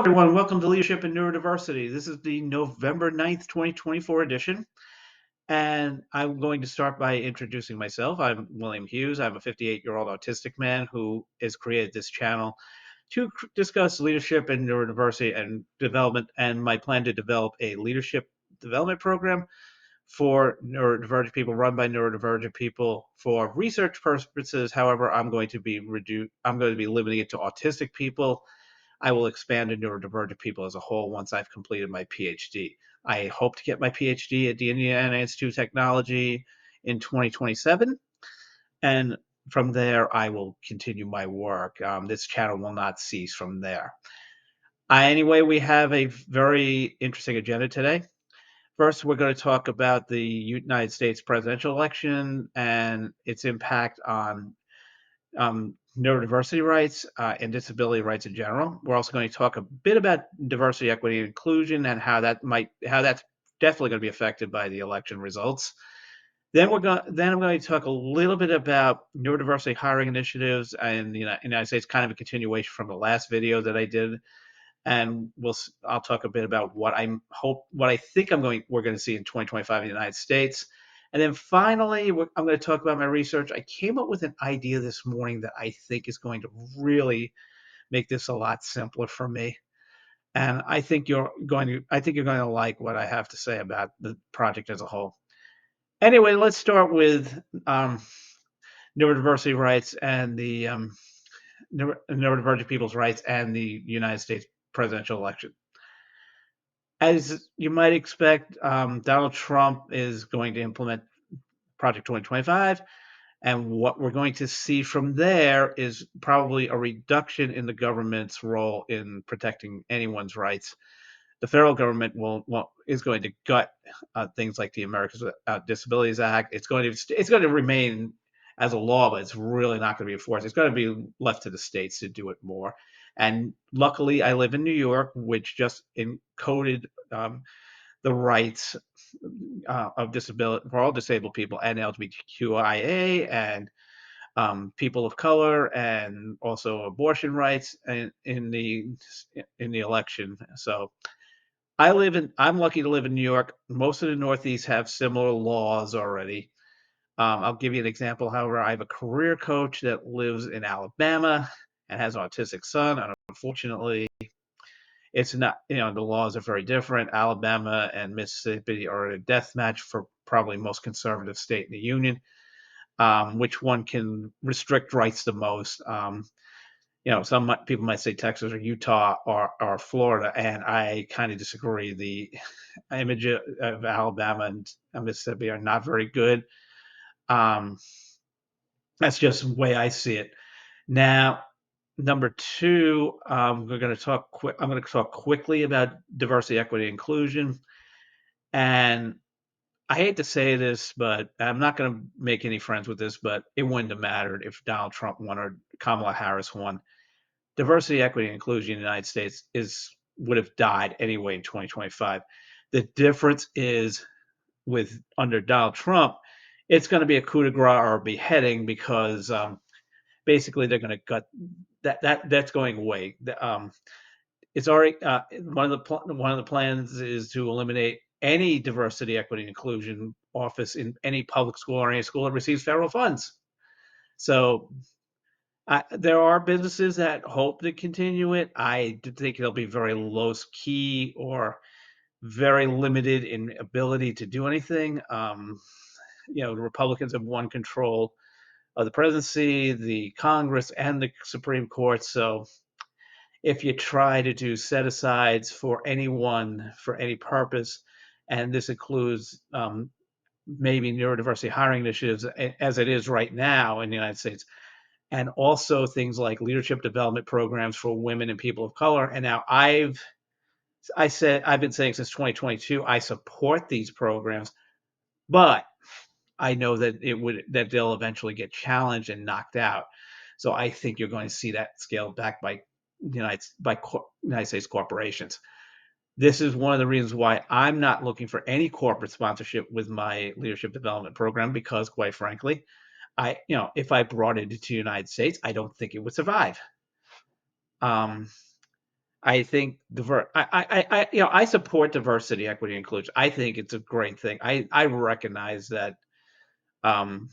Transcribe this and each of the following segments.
Everyone. Welcome to Leadership and Neurodiversity. This is the November 9th, 2024 edition. And I'm going to start by introducing myself. I'm William Hughes. I'm a 58-year-old autistic man who has created this channel to discuss leadership and neurodiversity and development, and my plan to develop a leadership development program for neurodivergent people, run by neurodivergent people for research purposes. However, I'm going to be limiting it to autistic people. I will expand to neurodivergent people as a whole once I've completed my PhD. I hope to get my PhD at the Indiana Institute of Technology in 2027. And from there, I will continue my work. This channel will not cease from there. Anyway, we have a very interesting agenda today. First, we're going to talk about the United States presidential election and its impact on neurodiversity rights and disability rights in general. We're also going to talk a bit about diversity, equity, and inclusion, and how that's definitely going to be affected by the election results. Then I'm going to talk a little bit about neurodiversity hiring initiatives in the United States, kind of a continuation from the last video that I did. And I'll talk a bit about what I think we're going to see in 2025 in the United States. And then finally, I'm going to talk about my research. I came up with an idea this morning that I think is going to really make this a lot simpler for me. And I think you're going to like what I have to say about the project as a whole. Anyway, let's start with neurodiversity rights and the neurodivergent people's rights and the United States presidential election. As you might expect, Donald Trump is going to implement Project 2025, and what we're going to see from there is probably a reduction in the government's role in protecting anyone's rights. The federal government is going to gut things like the Americans with Disabilities Act. It's going to remain as a law, but it's really not going to be enforced. It's going to be left to the states to do it more. And luckily, I live in New York, which just encoded the rights of disability for all disabled people and LGBTQIA and people of color, and also abortion rights in the election. So I'm lucky to live in New York. Most of the Northeast have similar laws already. I'll give you an example. However, I have a career coach that lives in Alabama and has an autistic son. And unfortunately, it's not, the laws are very different. Alabama and Mississippi are a death match for probably most conservative state in the union. Which one can restrict rights the most? Some people might say Texas or Utah or Florida, and I kind of disagree. The image of Alabama and Mississippi are not very good. That's just the way I see it. Now, number two, I'm going to talk quickly about diversity, equity, inclusion. And I hate to say this, but I'm not going to make any friends with this, but it wouldn't have mattered if Donald Trump won or Kamala Harris won. Diversity, equity, and inclusion in the United States would have died anyway in 2025. The difference is under Donald Trump, it's going to be a coup de grace or a beheading because basically they're going to gut that's going away. It's already one of the plans is to eliminate any diversity, equity, and inclusion office in any public school or any school that receives federal funds. So there are businesses that hope to continue it. I think it'll be very low key or very limited in ability to do anything. The Republicans have won control of the presidency, the Congress, and the Supreme Court. So if you try to do set-asides for anyone for any purpose, and this includes maybe neurodiversity hiring initiatives as it is right now in the United States, and also things like leadership development programs for women and people of color. And now I've been saying since 2022, I support these programs, but I know that they'll eventually get challenged and knocked out. So I think you're going to see that scaled back by United States corporations. This is one of the reasons why I'm not looking for any corporate sponsorship with my leadership development program, because quite frankly, if I brought it into the United States, I don't think it would survive. I think I support diversity, equity, inclusion. I think it's a great thing. I recognize that um,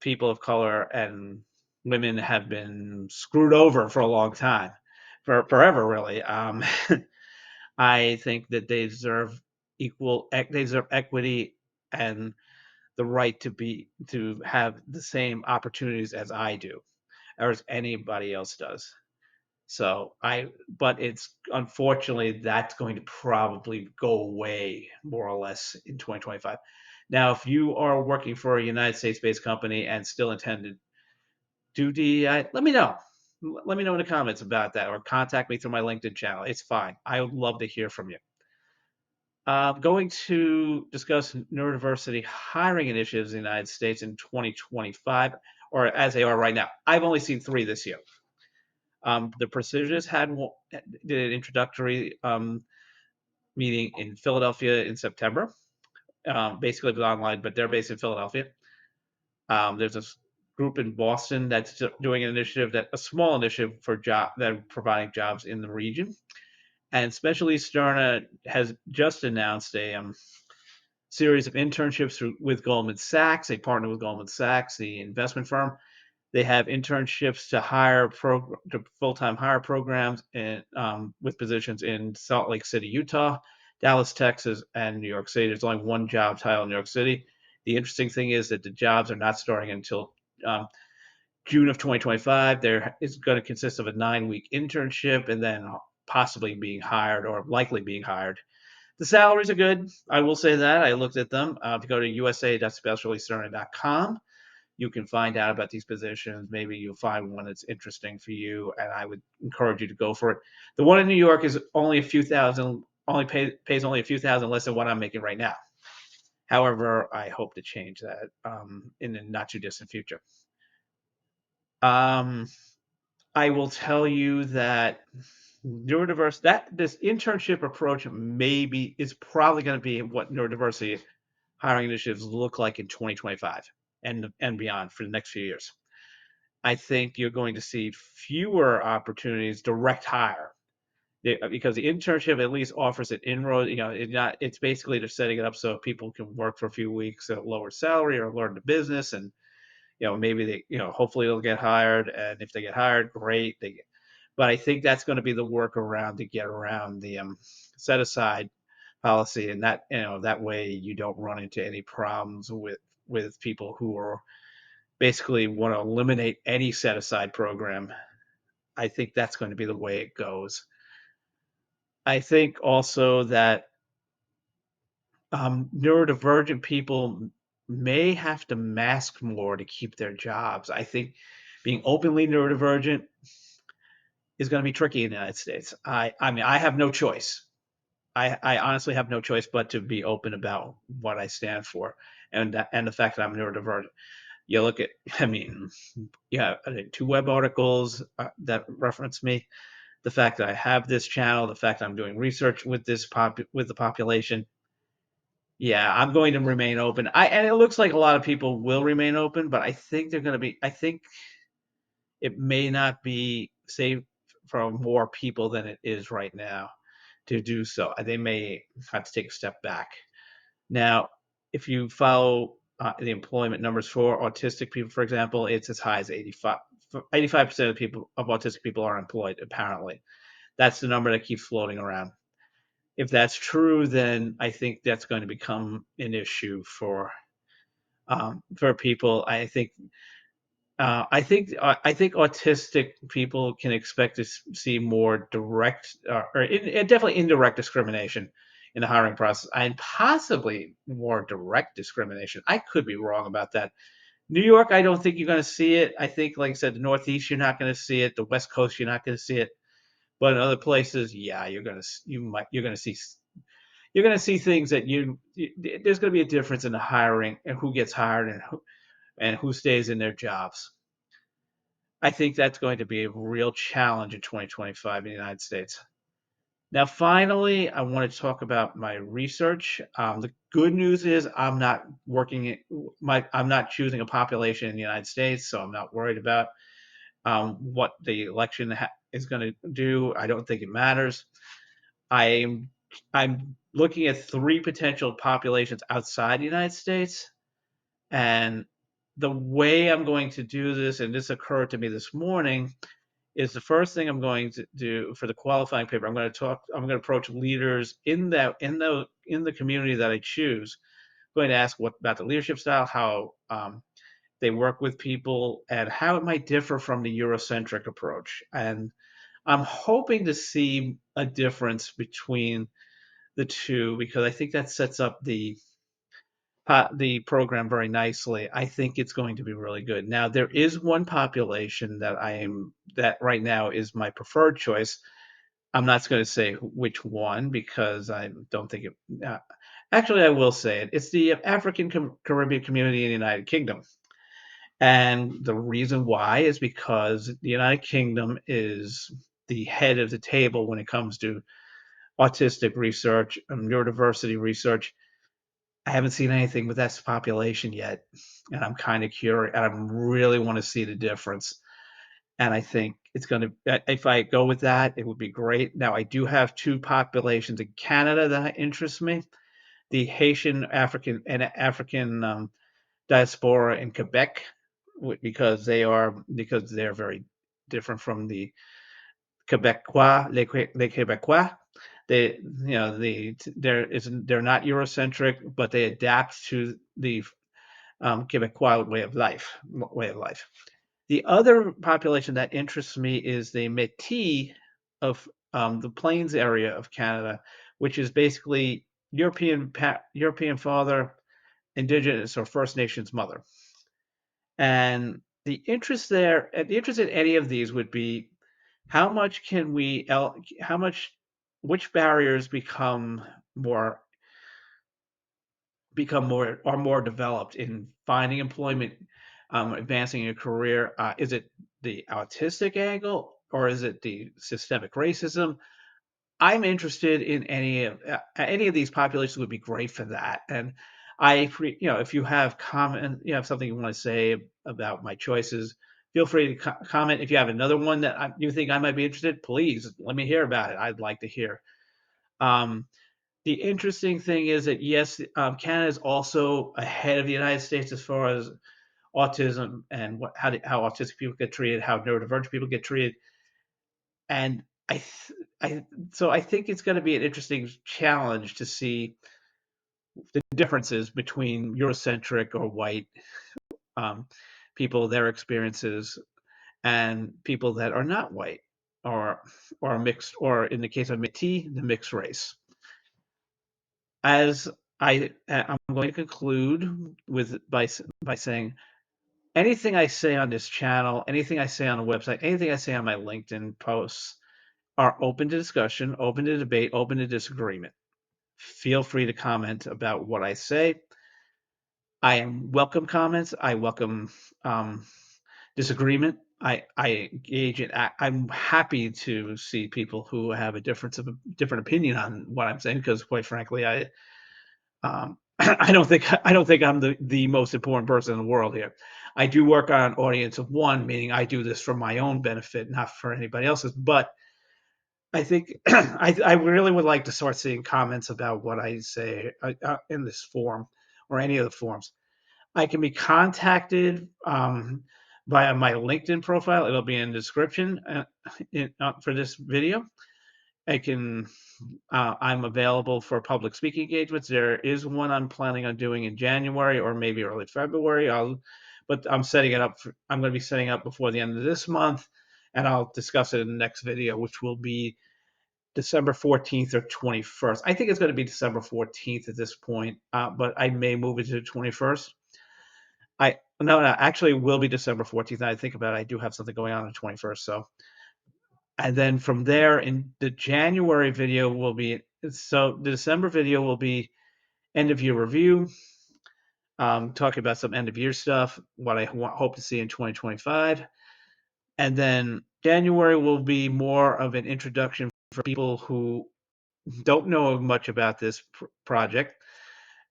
people of color and women have been screwed over for a long time, for forever, really. I think that they deserve they deserve equity and the right to have the same opportunities as I do, or as anybody else does. But it's unfortunately that's going to probably go away more or less in 2025. Now, if you are working for a United States-based company and still intend to do DEI, let me know. Let me know in the comments about that, or contact me through my LinkedIn channel. It's fine. I would love to hear from you. Going to discuss neurodiversity hiring initiatives in the United States in 2025, or as they are right now. I've only seen 3 this year. The Prestigious did an introductory meeting in Philadelphia in September. Basically, it was online, but they're based in Philadelphia. There's a group in Boston that's doing an initiative, a small initiative for that are providing jobs in the region. And Specialisterne has just announced a series of internships with Goldman Sachs. They partner with Goldman Sachs, the investment firm. They have internships to full-time hire programs with positions in Salt Lake City, Utah, Dallas, Texas, and New York City. There's only one job title in New York City. The interesting thing is that the jobs are not starting until June of 2025. There is going to consist of a 9-week internship and then possibly being hired, or likely being hired. The salaries are good. I will say that. I looked at them. To go to usa.specialisterne.com, you can find out about these positions. Maybe you'll find one that's interesting for you, and I would encourage you to go for it. The one in New York is only a few thousand, pays only a few thousand less than what I'm making right now. However, I hope to change that in the not too distant future. Um, I will tell you that this internship approach maybe is probably going to be what neurodiversity hiring initiatives look like in 2025 and beyond for the next few years. I think you're going to see fewer opportunities direct hire because the internship at least offers an inroad. It's basically just setting it up so people can work for a few weeks at a lower salary or learn the business, and maybe hopefully they'll get hired, and if they get hired, great. But I think that's going to be the workaround to get around the set aside policy, and that way you don't run into any problems with people who are basically want to eliminate any set aside program. I think that's going to be the way it goes. I think also that neurodivergent people may have to mask more to keep their jobs. I think being openly neurodivergent is going to be tricky in the United States. I mean, I have no choice. I honestly have no choice but to be open about what I stand for, and the fact that I'm neurodivergent. You look at, I mean, yeah, I did 2 web articles that reference me. The fact that I have this channel, the fact that I'm doing research with with the population. Yeah, I'm going to remain open. And it looks like a lot of people will remain open, but I think they're going to be. I think it may not be safe for more people than it is right now to do so. They may have to take a step back. Now, if you follow the employment numbers for autistic people, for example, it's as high as 85% of autistic people are employed, apparently. That's the number that keeps floating around. If that's true, then I think that's going to become an issue for people. I think autistic people can expect to see more direct definitely indirect discrimination in the hiring process, and possibly more direct discrimination. I could be wrong about that. New York, I don't think you're going to see it. I think, like I said, the Northeast, you're not going to see it. The West Coast, you're not going to see it. But in other places, yeah, you're going to see things that there's going to be a difference in the hiring and who gets hired and who stays in their jobs. I think that's going to be a real challenge in 2025 in the United States. Now, finally, I want to talk about my research. The good news is I'm not choosing a population in the United States, so I'm not worried about what the election is going to do. I don't think it matters. I'm I'm looking at three potential populations outside the United States, and the way I'm going to do this, and this occurred to me this morning, is the first thing I'm going to do for the qualifying paper. I'm going to approach leaders in the community that I choose. I'm going to ask what about the leadership style, how they work with people, and how it might differ from the Eurocentric approach. And I'm hoping to see a difference between the two because I think that sets up the program very nicely. I think it's going to be really good. Now, there is one population that right now is my preferred choice. I'm not going to say which one because I don't think it. Actually, I will say it. It's the African Caribbean community in the United Kingdom. And the reason why is because the United Kingdom is the head of the table when it comes to autistic research, neurodiversity research. I haven't seen anything with that population yet, and I'm kind of curious, and I really want to see the difference. And I think it's going to, if I go with that, it would be great. Now, I do have two populations in Canada that interest me: the Haitian African diaspora in Quebec, because they're very different from the les Québécois. They're not Eurocentric, but they adapt to the Quebecois way of life. The other population that interests me is the Métis of the Plains area of Canada, which is basically European father, Indigenous or First Nations mother. And the interest in any of these would be how much can we, how much, which barriers more are more developed in finding employment, advancing your career. Is it the autistic angle or is it the systemic racism? I'm interested in any of these populations would be great for that. And if you have you have something you want to say about my choices, feel free to comment. If you have another one that you think I might be interested, please let me hear about it. I'd like to hear. Um, the interesting thing is that yes, Canada is also ahead of the United States as far as autism and how autistic people get treated, how neurodivergent people get treated, and I think it's going to be an interesting challenge to see the differences between Eurocentric or white um, people, their experiences, and people that are not white or mixed, or in the case of Métis, the mixed race. As I'm going to conclude by saying anything I say on this channel, anything I say on the website, anything I say on my LinkedIn posts are open to discussion, open to debate, open to disagreement. Feel free to comment about what I say. I welcome comments. I welcome disagreement. I engage in. I'm happy to see people who have a different opinion on what I'm saying because, quite frankly, I don't think I'm the most important person in the world here. I do work on an audience of one, meaning I do this for my own benefit, not for anybody else's. But I think I really would like to start seeing comments about what I say in this forum or any of the forums. I can be contacted via my LinkedIn profile. It'll be in the description for this video. I'm available for public speaking engagements. There is one I'm planning on doing in January or maybe early February. But I'm setting it up. I'm going to be setting up before the end of this month, and I'll discuss it in the next video, which will be December 14th or 21st. I think it's going to be December 14th at this point, but I may move it to the 21st. No, actually, it will be December 14th. I think about it. I do have something going on the 21st. So, and then from there, in the January video will be, so the December video will be end of year review, talking about some end of year stuff, what I hope to see in 2025. And then January will be more of an introduction for people who don't know much about this project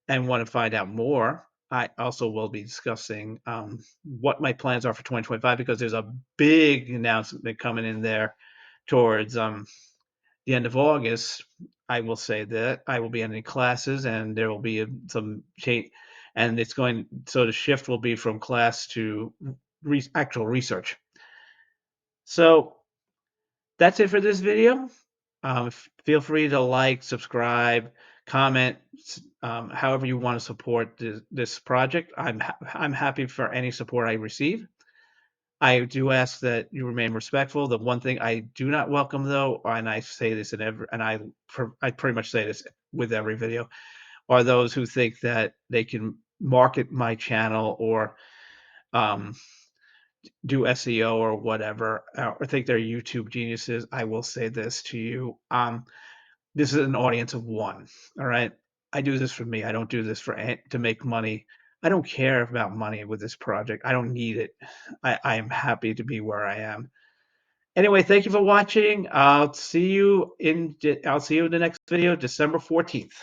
and want to find out more. I also will be discussing what my plans are for 2025 because there's a big announcement coming in there towards the end of August, I will say that I will be ending classes, and there will be some change, and it's going. So the shift will be from class to actual research. So that's it for this video. Feel free to like, subscribe, comment, however you want to support this project. I'm happy for any support I receive. I do ask that you remain respectful. The one thing I do not welcome, though, and I say this in every, and I pretty much say this with every video, are those who think that they can market my channel or um, do SEO or whatever, or think they're YouTube geniuses. I will say this to you. This is an audience of one. All right. I do this for me. I don't do this to make money. I don't care about money with this project. I don't need it. I am happy to be where I am. Anyway, thank you for watching. I'll see you in the next video, December 14th.